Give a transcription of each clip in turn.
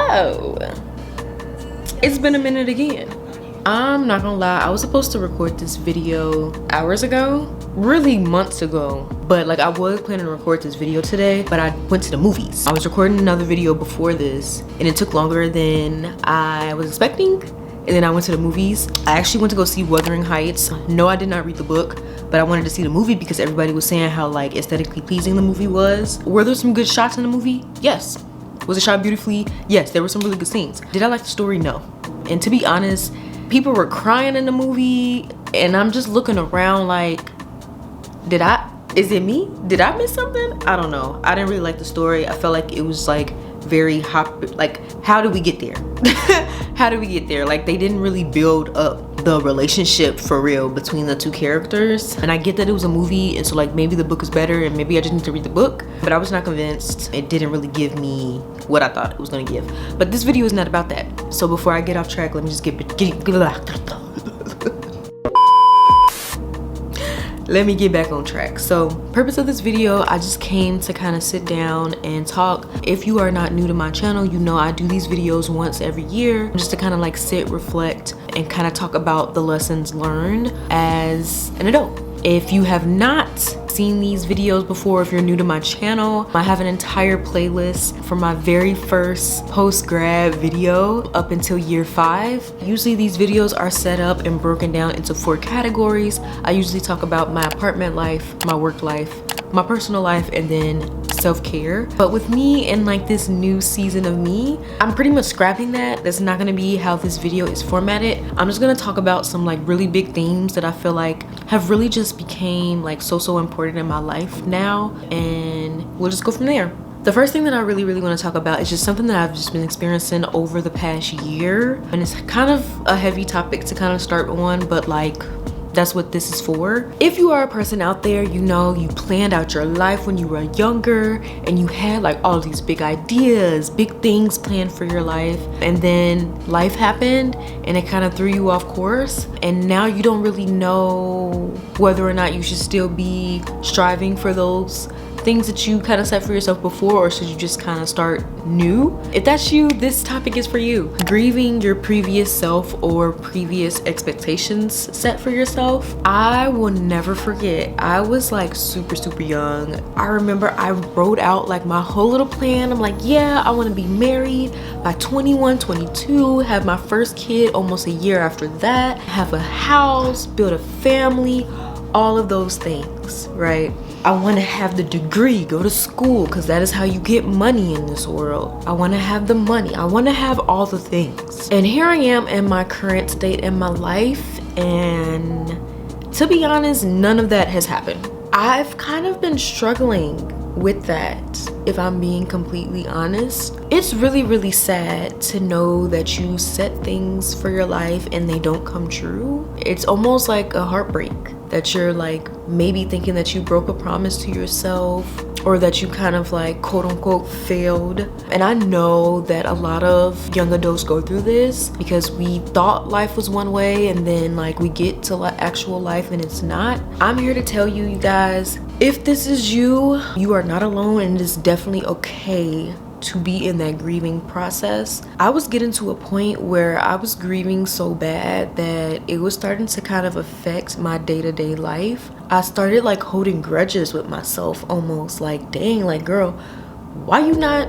So it's been a minute again. I'm not gonna lie, I was supposed to record this video hours ago, really months ago, but like I was planning to record this video today, but I went to the movies. I was recording another video before this and it took longer than I was expecting, and then I went to the movies. I actually went to go see Wuthering Heights. No, I did not read the book, but I wanted to see the movie because everybody was saying how like aesthetically pleasing the movie was. Were there some good shots in the movie? Yes. Was it shot beautifully? Yes, there were some really good scenes. Did I like the story? No. And to be honest, people were crying in the movie and I'm just looking around like, is it me? Did I miss something? I don't know. I didn't really like the story. I felt like it was like very like, how did we get there? How did we get there? Like they didn't really build up the relationship for real between the two characters. And I get that it was a movie and so like maybe the book is better and maybe I just need to read the book, but I was not convinced. It didn't really give me what I thought it was gonna give. But this video is not about that. So before I get off track, let me just let me get back on track. So purpose of this video, I just came to kind of sit down and talk. If you are not new to my channel, you know I do these videos once every year just to kind of like sit, reflect, and kind of talk about the lessons learned as an adult. If you have not seen these videos before, if you're new to my channel, I have an entire playlist from my very first post-grad video up until year 5. Usually these videos are set up and broken down into 4 categories. I usually talk about my apartment life, my work life, my personal life, and then self-care. But with me and like this new season of me, I'm pretty much scrapping that. That's not gonna be how this video is formatted. I'm just gonna talk about some like really big themes that I feel like have really just became like so important in my life now, and we'll just go from there. The first thing that I really want to talk about is just something that I've just been experiencing over the past year, and it's kind of a heavy topic to kind of start on, but like that's what this is for. If you are a person out there, you know you planned out your life when you were younger and you had like all these big ideas, big things planned for your life, and then life happened and it kind of threw you off course, and now you don't really know whether or not you should still be striving for those things that you kind of set for yourself before, or should you just kind of start new? If that's you, this topic is for you. Grieving your previous self or previous expectations set for yourself. I will never forget, I was like super young. I remember I wrote out like my whole little plan. I'm like, yeah, I want to be married by 21, 22, have my first kid almost a year after that, have a house, build a family, all of those things, right? I want to have the degree, go to school, because that is how you get money in this world. I want to have the money. I want to have all the things. And here I am in my current state in my life, and to be honest, none of that has happened. I've kind of been struggling with that, if I'm being completely honest. It's really sad to know that you set things for your life and they don't come true. It's almost like a heartbreak that you're like maybe thinking that you broke a promise to yourself, or that you kind of like quote unquote failed. And I know that a lot of young adults go through this because we thought life was one way and then like we get to actual life and it's not. I'm here to tell you, you guys, if this is you, you are not alone, and it is definitely okay to be in that grieving process. I was getting to a point where I was grieving so bad that it was starting to kind of affect my day-to-day life. I started like holding grudges with myself, almost like, dang, like girl, why you not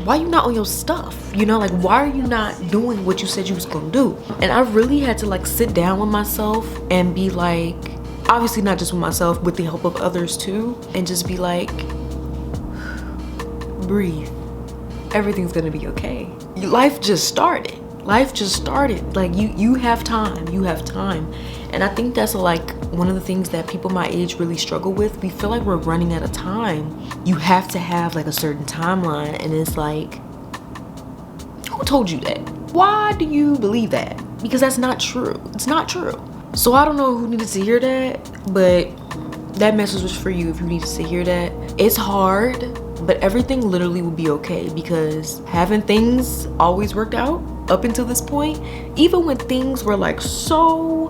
on your stuff? You know, like why are you not doing what you said you was gonna do? And I really had to like sit down with myself and be like, obviously not just with myself, with the help of others too, and just be like, breathe. Everything's gonna be okay. Life just started. Like you have time. And I think that's like one of the things that people my age really struggle with. We feel like we're running out of time. You have to have like a certain timeline, and it's like, who told you that? Why do you believe that? Because that's not true. It's not true. So I don't know who needed to hear that, but that message was for you if you needed to hear that. It's hard, but everything literally will be okay, because haven't things always worked out up until this point? Even when things were like so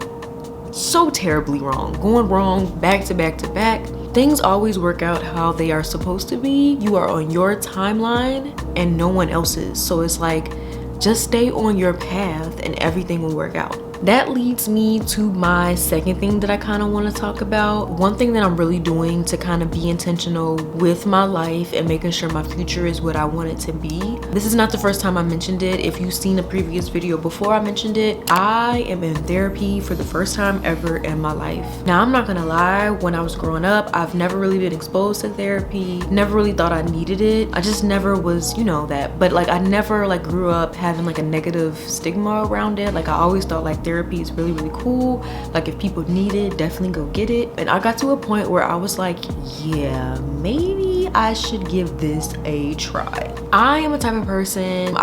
terribly wrong, going wrong back to back to back, things always work out how they are supposed to be. You are on your timeline and no one else's. So it's like, just stay on your path and everything will work out. That leads me to my second thing that I kind of want to talk about. One thing that I'm really doing to kind of be intentional with my life and making sure my future is what I want it to be. This is not the first time I mentioned it. If you've seen a previous video before I mentioned it, I am in therapy for the first time ever in my life. Now, I'm not gonna lie, when I was growing up, I've never really been exposed to therapy, never really thought I needed it. I just never was, you know, that. But like, I never like grew up having like a negative stigma around it. Like, I always thought like therapy is really, really cool. Like, if people need it, definitely go get it. And I got to a point where I was like, yeah, maybe I should give this a try. I am a type of person,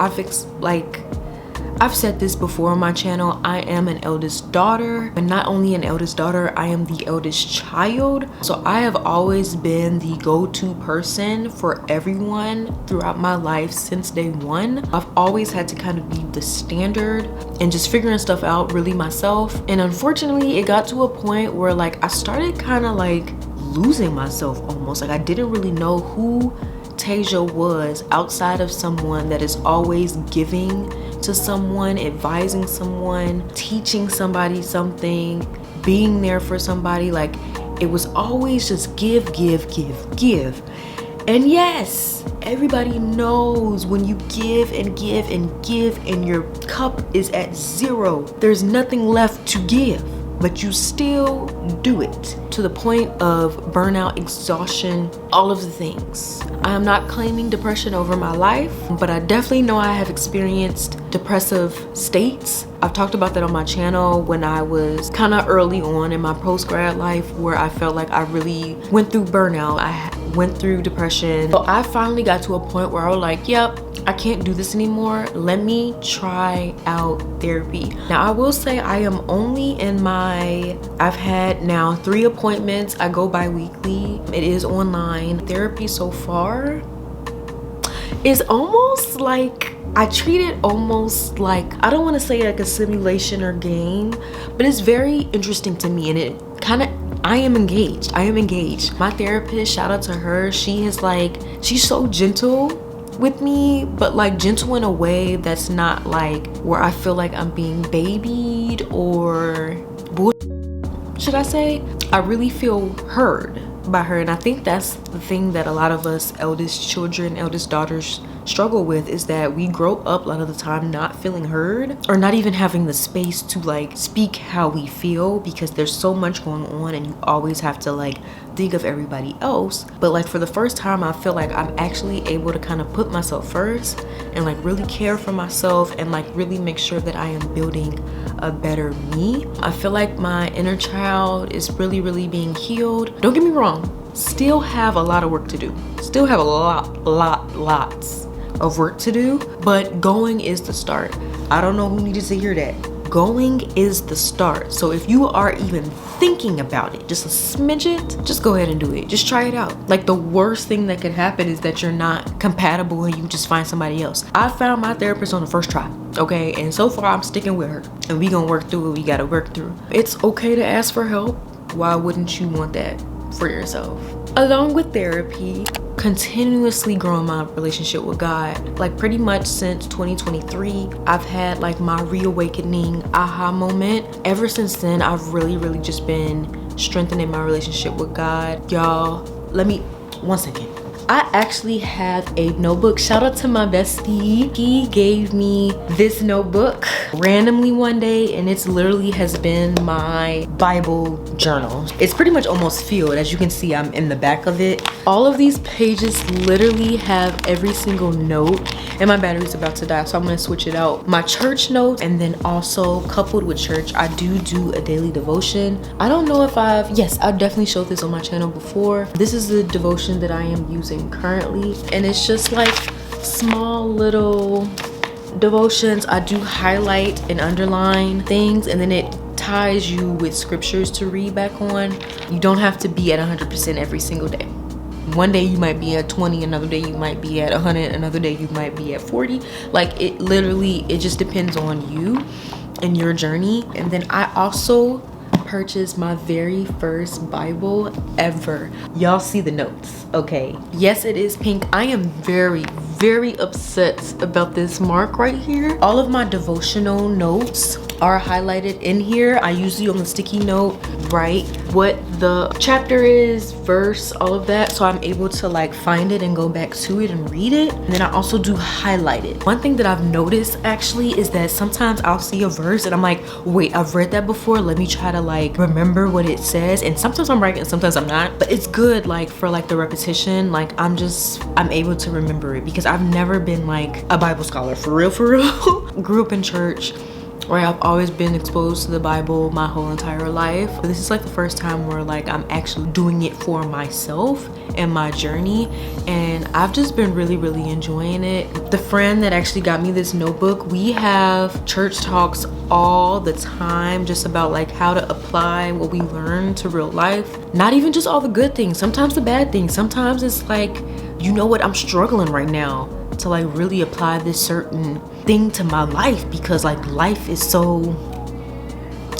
I've said this before on my channel, I am an eldest daughter, but not only an eldest daughter, I am the eldest child. So I have always been the go-to person for everyone throughout my life since day one. I've always had to kind of be the standard and just figuring stuff out really myself. And unfortunately, it got to a point where like I started kind of like losing myself almost. Like, I didn't really know who Tasia was outside of someone that is always giving to someone, advising someone, teaching somebody something, being there for somebody. Like, it was always just give, give, give, give. And yes, everybody knows when you give and give and give and your cup is at zero, there's nothing left to give, but you still do it to the point of burnout, exhaustion, all of the things. I am not claiming depression over my life, but I definitely know I have experienced depressive states. I've talked about that on my channel when I was kind of early on in my post-grad life, where I felt like I really went through burnout. I went through depression. So I finally got to a point where I was like, yep, I can't do this anymore. Let me try out therapy. Now, I will say I am only in I've had now 3 appointments. I go bi-weekly. It is online. Therapy so far is almost like, I treat it almost like, I don't want to say like a simulation or game, but it's very interesting to me, and it kind of, I am engaged. My therapist, shout out to her, she's so gentle with me, but like gentle in a way that's not like where I feel like I'm being babied or should I say. I really feel heard by her, and I think that's the thing that a lot of us eldest children, eldest daughters struggle with, is that we grow up a lot of the time not feeling heard, or not even having the space to like speak how we feel, because there's so much going on and you always have to like think of everybody else. But like, for the first time, I feel like I'm actually able to kind of put myself first and like really care for myself and like really make sure that I am building a better me. I feel like my inner child is really, really being healed. Don't get me wrong, still have a lot of work to do. Still have a lots of work to do, but going is the start. I don't know who needed to hear that. Going is the start. So if you are even thinking about it, just a smidget, just go ahead and do it. Just try it out. Like, the worst thing that could happen is that you're not compatible and you just find somebody else. I found my therapist on the first try, okay? And so far I'm sticking with her, and we gonna work through what we gotta work through. It's okay to ask for help. Why wouldn't you want that for yourself? Along with therapy, continuously growing my relationship with God. Like, pretty much since 2023, I've had like my reawakening aha moment. Ever since then, I've really just been strengthening my relationship with God. Y'all, let me, 1 second. I actually have a notebook. Shout out to my bestie. He gave me this notebook randomly one day, and it's literally has been my Bible journal. It's pretty much almost filled. As you can see, I'm in the back of it. All of these pages literally have every single note, and my battery's about to die, so I'm gonna switch it out. My church notes, and then also coupled with church, I do a daily devotion. I don't know if yes, I've definitely showed this on my channel before. This is the devotion that I am using currently, and it's just like small little devotions. I do highlight and underline things, and then it ties you with scriptures to read back on. You don't have to be at 100% every single day. One day you might be at 20, another day you might be at 100, another day you might be at 40. Like, it literally, it just depends on you and your journey. And then I also purchased my very first Bible ever. Y'all see the notes, okay? Yes, it is pink. I am very upset about this mark right here. All of my devotional notes are highlighted in here. I usually on the sticky note write what the chapter is, verse, all of that, so I'm able to like find it and go back to it and read it. And then I also do highlight it. One thing that I've noticed actually is that sometimes I'll see a verse and I'm like, wait, I've read that before, let me try to like remember what it says. And sometimes I'm right and sometimes I'm not, but it's good like for like the repetition. Like I'm able to remember it because I've never been like a Bible scholar for real Grew up in church, right? I've always been exposed to the Bible my whole entire life. But this is like the first time where like I'm actually doing it for myself and my journey, and I've just been really enjoying it. The friend that actually got me this notebook, we have church talks all the time just about like how to apply what we learn to real life. Not even just all the good things, sometimes the bad things. Sometimes it's like, you know what, I'm struggling right now to like really apply this certain thing to my life because like life is so,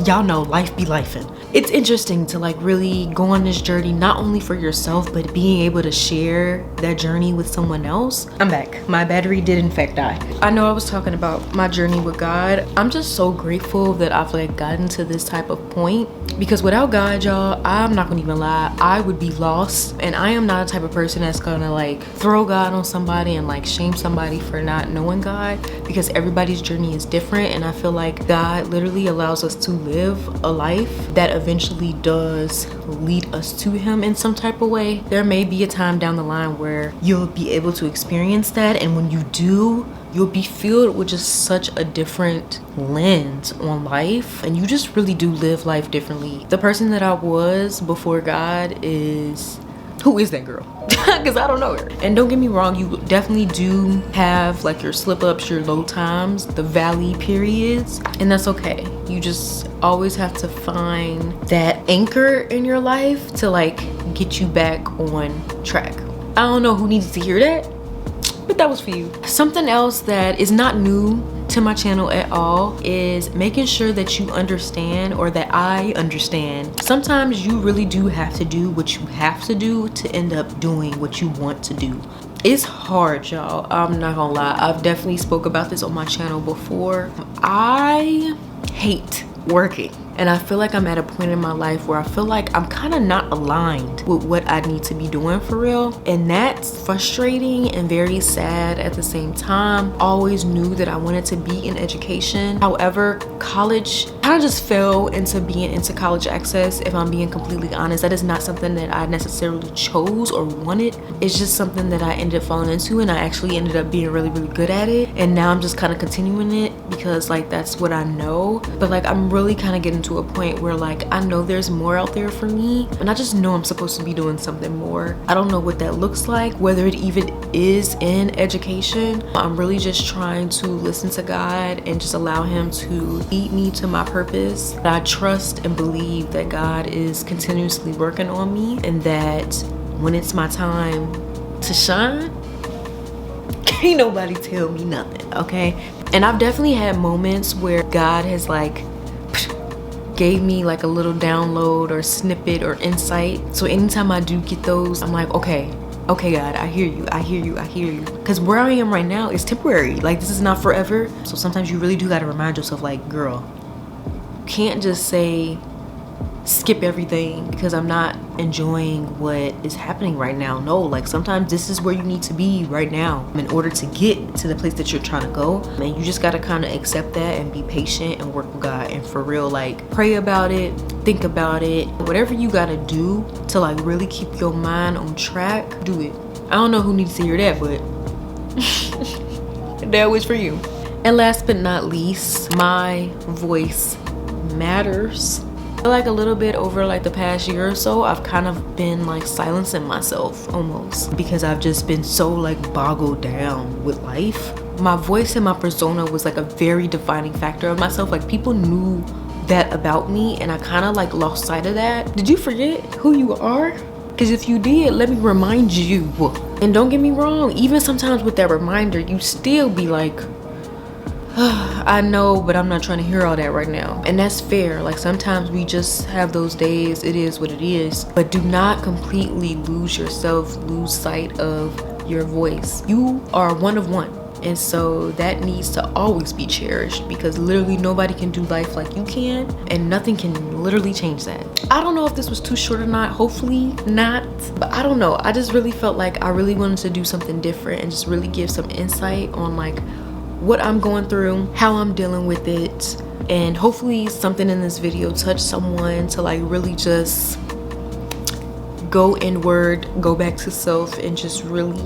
y'all know, life be lifing. It's interesting to like really go on this journey, not only for yourself, but being able to share that journey with someone else. I'm back. My battery did in fact die. I know I was talking about my journey with God. I'm just so grateful that I've like gotten to this type of point, because without God, y'all, I'm not gonna even lie, I would be lost. And I am not a type of person that's gonna like throw God on somebody and like shame somebody for not knowing God, because everybody's journey is different. And I feel like God literally allows us to live a life that eventually does lead us to him in some type of way. There may be a time down the line where you'll be able to experience that, and when you do, you'll be filled with just such a different lens on life, and you just really do live life differently. The person that I was before God is, who is that girl? Because I don't know her. And don't get me wrong, you definitely do have like your slip ups, your low times, the valley periods, and that's okay. You just always have to find that anchor in your life to like get you back on track. I don't know who needs to hear that, but that was for you. Something else that is not new to my channel at all is making sure that you understand, or that I understand, sometimes you really do have to do what you have to do to end up doing what you want to do. It's hard, y'all. I'm not gonna lie. I've definitely spoke about this on my channel before. I hate working. And I feel like I'm at a point in my life where I feel like I'm kind of not aligned with what I need to be doing for real. And that's frustrating and very sad at the same time. Always knew that I wanted to be in education. However, college kind of just fell into being into college access. If I'm being completely honest, that is not something that I necessarily chose or wanted. It's just something that I ended up falling into, and I actually ended up being really good at it. And now I'm just kind of continuing it because like that's what I know. But like I'm really kind of getting to a point where like I know there's more out there for me, and I just know I'm supposed to be doing something more. I don't know what that looks like, whether it even is in education. I'm really just trying to listen to God and just allow him to lead me to my purpose. I trust and believe that God is continuously working on me, and that when it's my time to shine, can't nobody tell me nothing, okay? And I've definitely had moments where God has like gave me like a little download or snippet or insight. So anytime I do get those, I'm like, okay God, I hear you. Because where I am right now is temporary. Like this is not forever. So sometimes you really do got to remind yourself like, girl, you can't just say skip everything because I'm not enjoying what is happening right now. No, like sometimes this is where you need to be right now in order to get to the place that you're trying to go. And you just got to kind of accept that and be patient and work with God, and for real, like pray about it, think about it, whatever you got to do to like really keep your mind on track, do it. I don't know who needs to hear that, but that was for you. And last but not least, my voice matters. Like a little bit over like the past year or so, I've kind of been like silencing myself almost, because I've just been so like boggled down with life. My voice and my persona was like a very defining factor of myself. Like people knew that about me, and I kind of like lost sight of that. Did you forget who you are? Because if you did, let me remind you. And don't get me wrong, even sometimes with that reminder, you still be like, I know, but I'm not trying to hear all that right now. And that's fair. Like, sometimes we just have those days. It is what it is. But do not completely lose yourself, lose sight of your voice. You are one of one. And so that needs to always be cherished, because literally nobody can do life like you can, and nothing can literally change that. I don't know if this was too short or not. Hopefully not, but I don't know. I just really felt like I really wanted to do something different and just really give some insight on like what I'm going through, how I'm dealing with it, and hopefully something in this video touched someone to like really just go inward, go back to self, and just really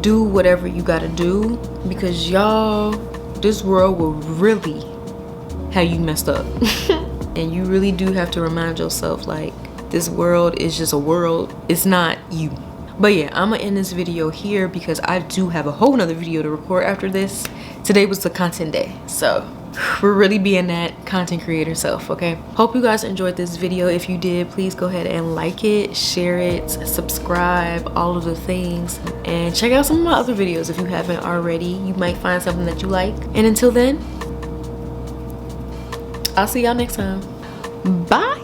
do whatever you gotta do, because y'all, this world will really have you messed up. And you really do have to remind yourself, like, this world is just a world, it's not you. But yeah, I'm gonna end this video here because I do have a whole nother video to record after this. Today was the content day, so we're really being that content creator self, okay? Hope you guys enjoyed this video. If you did, please go ahead and like it, share it, subscribe, all of the things, and check out some of my other videos if you haven't already. You might find something that you like. And until then, I'll see y'all next time. Bye.